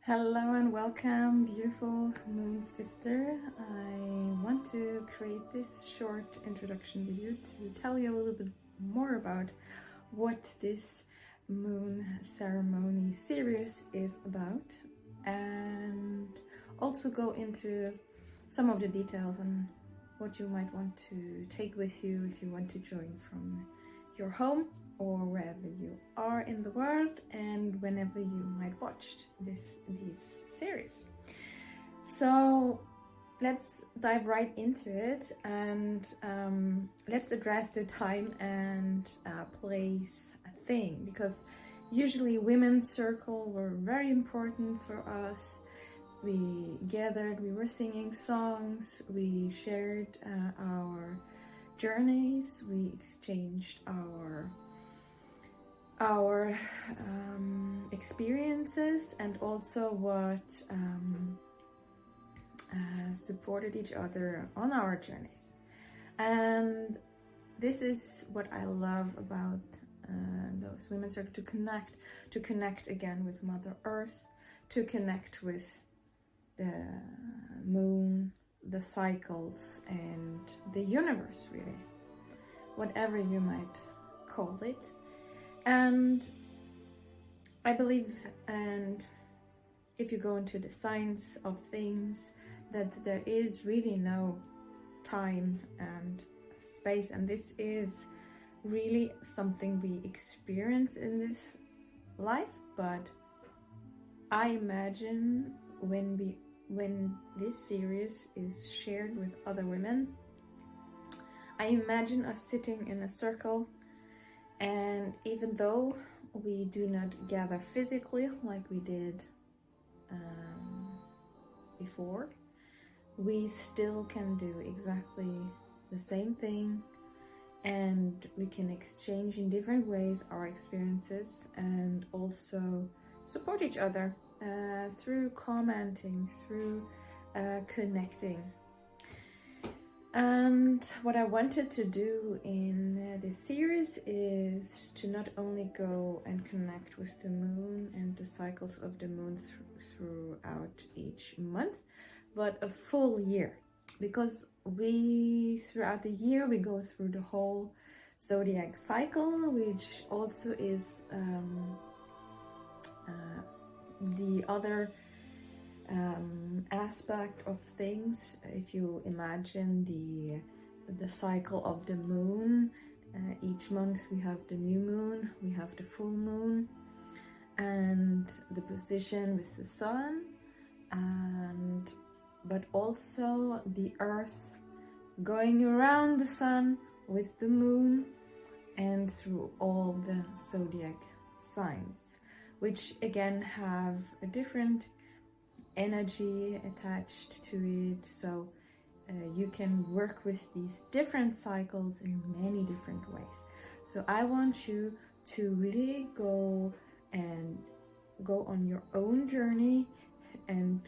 Hello and welcome, beautiful moon sister. I want to create this short introduction video to tell you a little bit more about what this moon ceremony series is about, and also go into some of the details on what you might want to take with you if you want to join from your home or wherever you are in the world and whenever you might watch this series. So let's dive right into it, and let's address the time and place thing, because usually women's circle were very important for us. We gathered, we were singing songs, we shared our journeys, we exchanged our experiences, and also what supported each other on our journeys. And this is what I love about those women's circle, to connect again with Mother Earth, to connect with the moon, the cycles, and the universe, really, whatever you might call it. And I believe, and if you go into the science of things, that there is really no time and space, and this is really something we experience in this life. But I imagine when this series is shared with other women, I imagine us sitting in a circle, and even though we do not gather physically like we did before, we still can do exactly the same thing, and we can exchange in different ways our experiences, and also support each other through commenting, through connecting. And what I wanted to do in this series is to not only go and connect with the moon and the cycles of the moon throughout each month, but a full year, because throughout the year we go through the whole zodiac cycle, which also is the other aspect of things. If you imagine the cycle of the moon, each month we have the new moon, we have the full moon, and the position with the sun, but also the earth going around the sun with the moon, and through all the zodiac signs, which again have a different energy attached to it. So you can work with these different cycles in many different ways. So I want you to really go on your own journey and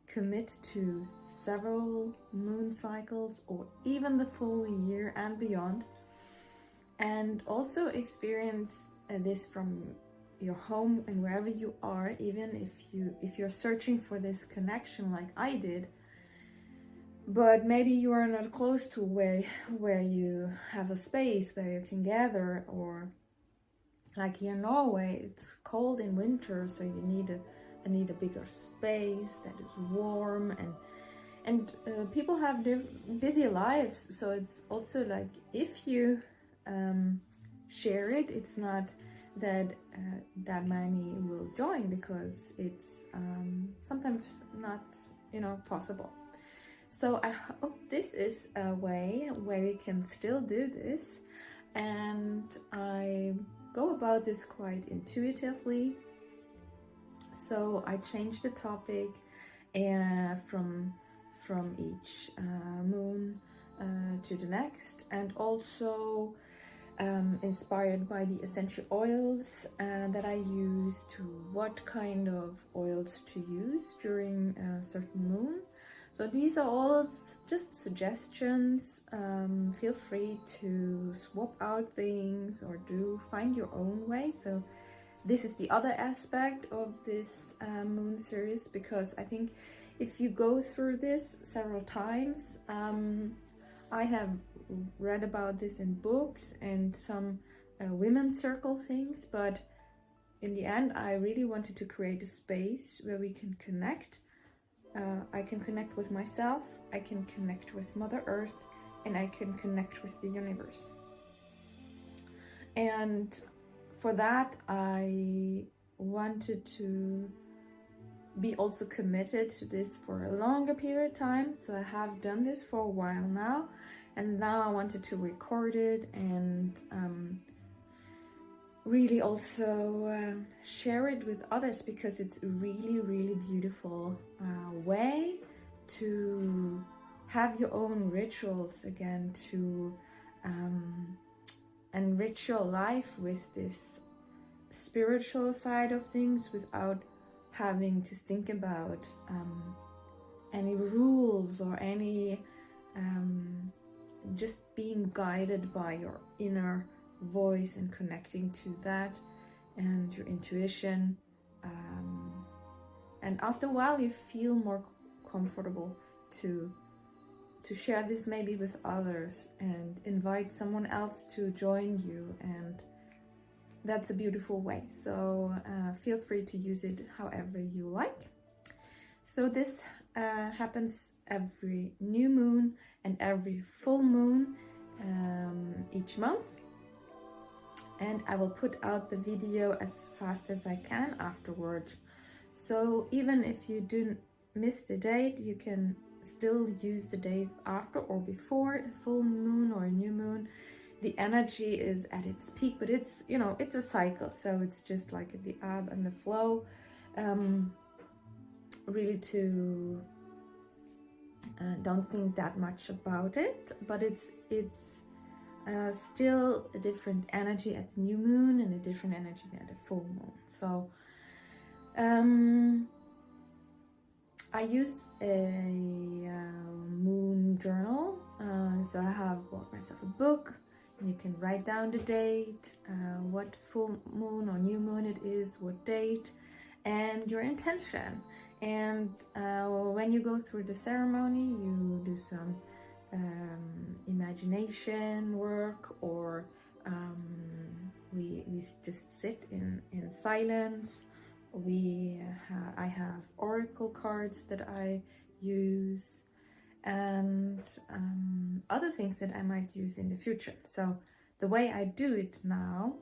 commit to several moon cycles, or even the full year and beyond, and also experience this from your home and wherever you are, even if you're searching for this connection like I did, but maybe you are not close to where you have a space where you can gather, or like here in Norway, it's cold in winter, so you need a bigger space that is warm, and people have busy lives, so it's also like, if you share it, it's not that that many will join, because it's sometimes not possible. So I hope this is a way where we can still do this, and I go about this quite intuitively. So I changed the topic from each moon to the next, and also inspired by the essential oils that I use, to what kind of oils to use during a certain moon. So these are all just suggestions. Feel free to swap out things or find your own way. So this is the other aspect of this moon series, because I think if you go through this several times, I have read about this in books and some women's circle things, but in the end I really wanted to create a space where we can connect. I can connect with myself, I can connect with Mother Earth, and I can connect with the universe. And for that, I wanted to be also committed to this for a longer period of time. So I have done this for a while now, and now I wanted to record it and really also share it with others, because it's a really, really beautiful way to have your own rituals again, to enrich your life with this spiritual side of things without having to think about any rules or any just being guided by your inner voice and connecting to that and your intuition, and after a while you feel more comfortable to share this maybe with others and invite someone else to join you, and that's a beautiful way. So feel free to use it however you like. So this happens every new moon and every full moon each month, and I will put out the video as fast as I can afterwards. So even if you do miss the date, you can still use the days after or before a full moon or a new moon. The energy is at its peak, but it's, you know, it's a cycle, so it's just like the ebb and the flow. Really to don't think that much about it, but it's still a different energy at the new moon and a different energy at the full moon. So I use a moon journal, so I have bought myself a book. You can write down the date, what full moon or new moon it is, what date, and your intention. And when you go through the ceremony, you do some imagination work, or we just sit in silence. I have oracle cards that I use, and other things that I might use in the future. So the way I do it now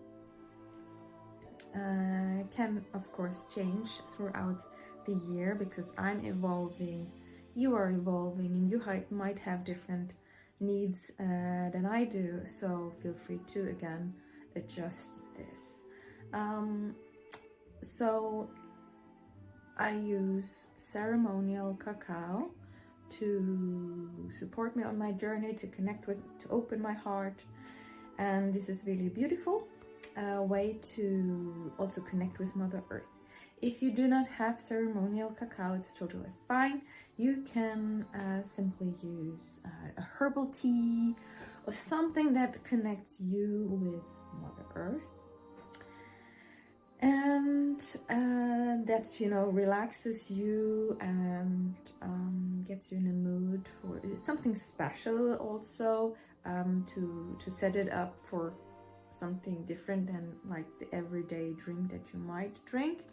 can of course change throughout the year, because I'm evolving, you are evolving, and you might have different needs than I do. So feel free to again adjust this. So I use ceremonial cacao to support me on my journey, to connect with, to open my heart. And this is really beautiful way to also connect with Mother Earth. If you do not have ceremonial cacao, it's totally fine. You can simply use a herbal tea or something that connects you with Mother Earth. And that, you know, relaxes you and gets you in a mood for something special also, to set it up for something different than like the everyday drink that you might drink.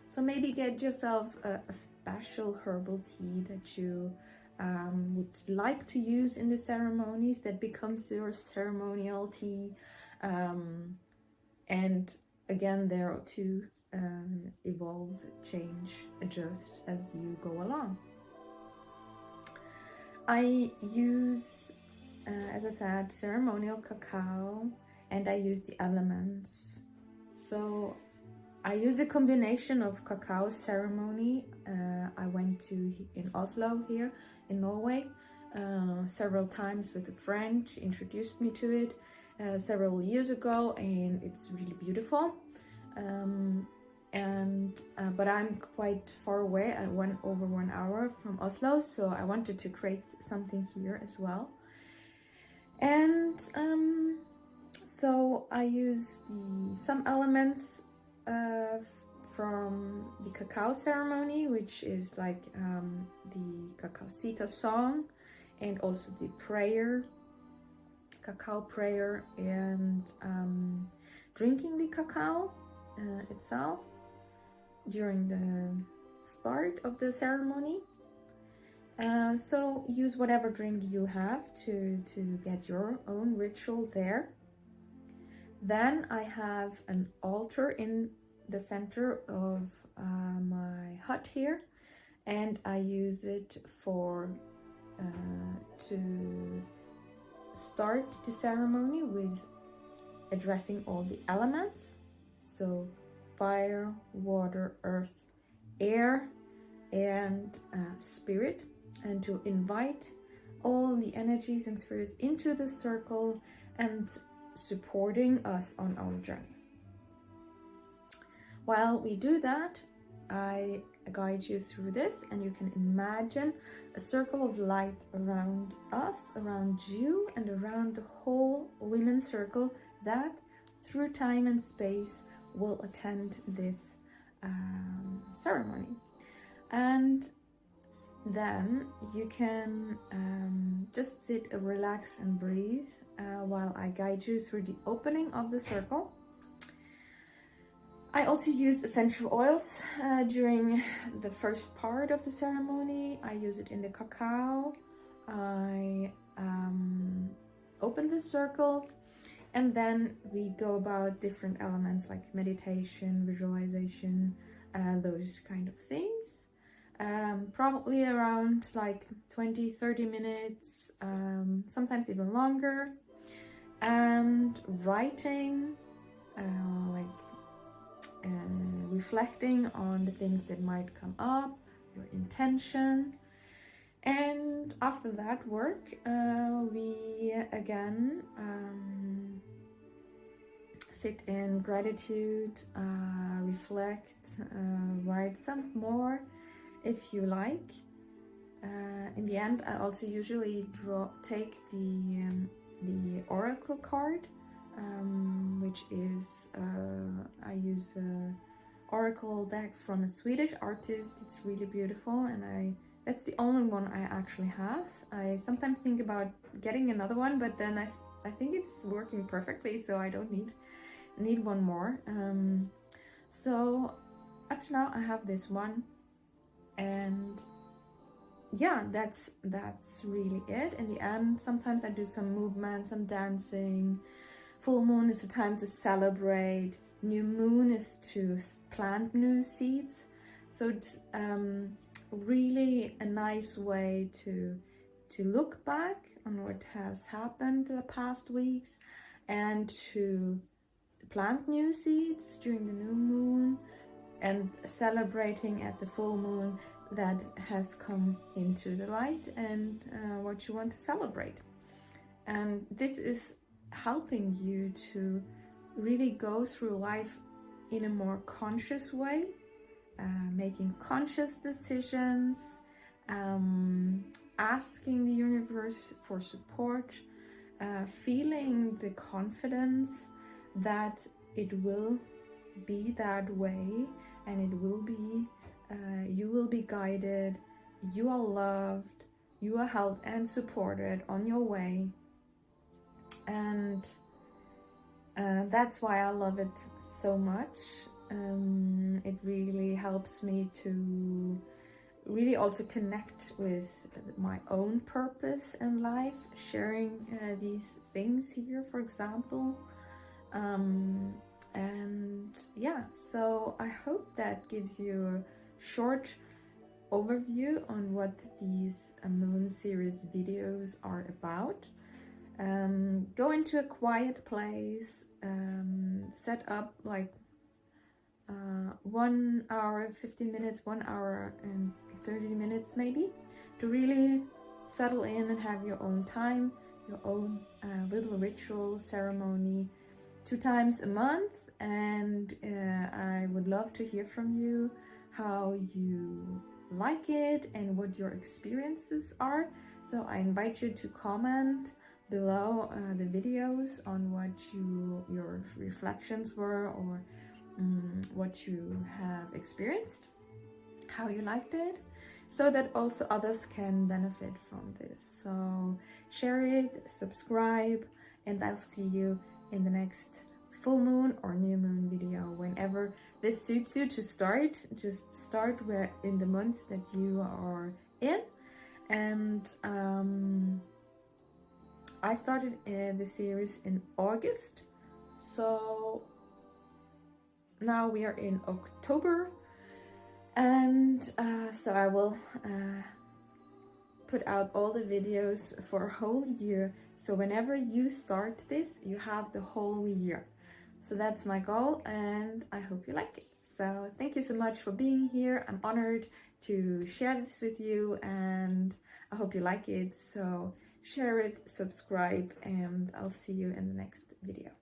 So maybe get yourself a special herbal tea that you would like to use in the ceremonies, that becomes your ceremonial tea. And again, there to evolve, change, adjust as you go along. I use, as I said, ceremonial cacao, and I use the elements. So I use a combination of cacao ceremony. I went to in Oslo here in Norway several times with a friend. She introduced me to it several years ago, and it's really beautiful. But I'm quite far away. I went over 1 hour from Oslo, so I wanted to create something here as well. And so I use some elements from the Cacao ceremony, which is like the Cacao song, and also the prayer, Cacao prayer, and drinking the cacao itself during the start of the ceremony. So use whatever drink you have to get your own ritual there. Then I have an altar in the center of my hut here, and I use it for to start the ceremony with addressing all the elements, so fire, water, earth, air, and spirit, and to invite all the energies and spirits into the circle and supporting us on our journey. While we do that, I guide you through this, and you can imagine a circle of light around us, around you, and around the whole women's circle that through time and space will attend this ceremony. And then you can just sit, relax and breathe while I guide you through the opening of the circle. I also use essential oils during the first part of the ceremony. I use it in the cacao. I open the circle, and then we go about different elements like meditation, visualization, those kind of things. Probably around like 20-30 minutes, sometimes even longer. And writing, reflecting on the things that might come up, your intention. And after that work, we again sit in gratitude, reflect, write some more if you like. In the end, I also usually take the oracle card, which is I use a oracle deck from a Swedish artist. It's really beautiful, and that's the only one I actually have. I sometimes think about getting another one, but then I think it's working perfectly, so I don't need one more. So up to now I have this one, and yeah, that's really it. In the end, sometimes I do some movement, some dancing. Full moon is a time to celebrate. New moon is to plant new seeds. So it's really a nice way to look back on what has happened the past weeks, and to plant new seeds during the new moon, and celebrating at the full moon that has come into the light, and what you want to celebrate. And this is helping you to really go through life in a more conscious way, making conscious decisions, asking the universe for support, feeling the confidence that it will be that way, and it will be you will be guided, you are loved, you are held and supported on your way. And that's why I love it so much. It really helps me to really also connect with my own purpose in life, sharing these things here, for example. And yeah, so I hope that gives you a short overview on what these Moon series videos are about. Go into a quiet place, set up like 1 hour, 15 minutes, 1 hour and 30 minutes maybe, to really settle in and have your own time, your own little ritual ceremony 2 times a month. And I would love to hear from you how you like it and what your experiences are. So I invite you to comment below the videos on what your reflections were, or what you have experienced, how you liked it, so that also others can benefit from this. So share it, subscribe, and I'll see you in the next full moon or new moon video. Whenever this suits you to start, just start where in the month that you are in. And I started the series in August, so now we are in October, and so I will put out all the videos for a whole year, so whenever you start this, you have the whole year. So that's my goal, and I hope you like it. So thank you so much for being here. I'm honored to share this with you, and I hope you like it. So share it, subscribe, and I'll see you in the next video.